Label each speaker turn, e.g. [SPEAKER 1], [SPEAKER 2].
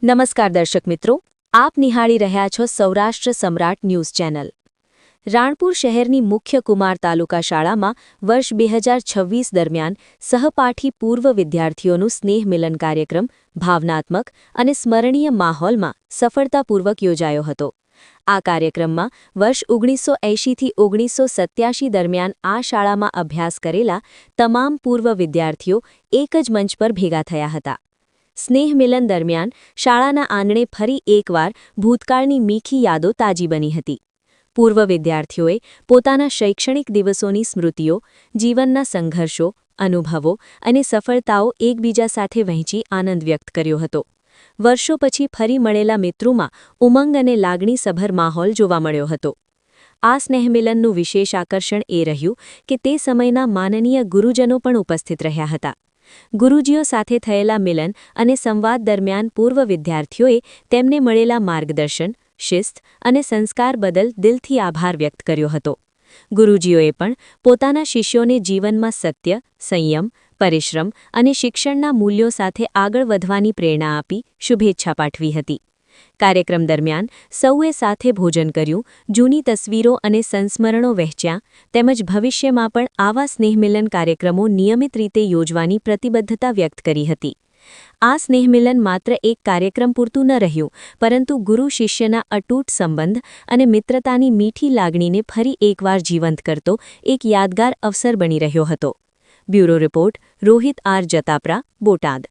[SPEAKER 1] નમસ્કાર દર્શક મિત્રો, આપ નિહાળી રહ્યા છો સૌરાષ્ટ્ર સમ્રાટ ન્યૂઝ ચેનલ। રાણપુર શહેરની મુખ્ય કુમાર તાલુકા શાળામાં વર્ષ 2026 દરમિયાન સહપાઠી પૂર્વ વિદ્યાર્થીઓનું સ્નેહ મિલન કાર્યક્રમ ભાવનાત્મક અને સ્મરણીય માહોલમાં સફળતાપૂર્વક યોજાયો હતો। આ કાર્યક્રમમાં વર્ષ 1980થી 1987 દરમિયાન આ શાળામાં અભ્યાસ કરેલા તમામ પૂર્વ વિદ્યાર્થીઓ એક જ મંચ પર ભેગા થયા હતા। સ્નેહ મિલન દરમિયાન શાળાના આંગણે ફરી એકવાર ભૂતકાળની મીઠી યાદો તાજી બની હતી। પૂર્વ વિદ્યાર્થીઓએ પોતાના શૈક્ષણિક દિવસોની સ્મૃતિઓ, જીવનના સંઘર્ષો, અનુભવો અને સફળતાઓ એકબીજા સાથે વહેંચી આનંદ વ્યક્ત કર્યો હતો। વર્ષો પછી ફરી મળેલા મિત્રોમાં ઉમંગ અને લાગણીસભર માહોલ જોવા મળ્યો હતો। આ સ્નેહમિલનનું વિશેષ આકર્ષણ એ રહ્યું કે તે સમયના માનનીય ગુરુજનો પણ ઉપસ્થિત રહ્યા હતા। ગુરુજીઓ સાથે થયેલા મિલન અને સંવાદ દરમિયાન પૂર્વ વિદ્યાર્થીઓએ તેમને મળેલા માર્ગદર્શન, શિસ્ત અને સંસ્કાર બદલ દિલથી આભાર વ્યક્ત કર્યો હતો। ગુરુજીઓએ પણ પોતાના શિષ્યોને જીવનમાં સત્ય, સંયમ, પરિશ્રમ અને શિક્ષણના મૂલ્યો સાથે આગળ વધવાની પ્રેરણા આપી શુભેચ્છા પાઠવી હતી। કાર્યક્રમ દરમિયાન સૌએ સાથે ભોજન કર્યું, જૂની તસવીરો અને સંસ્મરણો વહેંચ્યા તેમજ ભવિષ્યમાં પણ આવા સ્નેહમિલન કાર્યક્રમો નિયમિત રીતે યોજવાની પ્રતિબદ્ધતા વ્યક્ત કરી હતી। આ સ્નેહમિલન માત્ર એક કાર્યક્રમ પૂરતું ન રહ્યું, પરંતુ ગુરુ શિષ્યના અતૂટ સંબંધ અને મિત્રતાની મીઠી લાગણીને ફરી એકવાર જીવંત કરતો એક યાદગાર અવસર બની રહ્યો હતો। Bureau report, Rohit R Jatapara, Botad.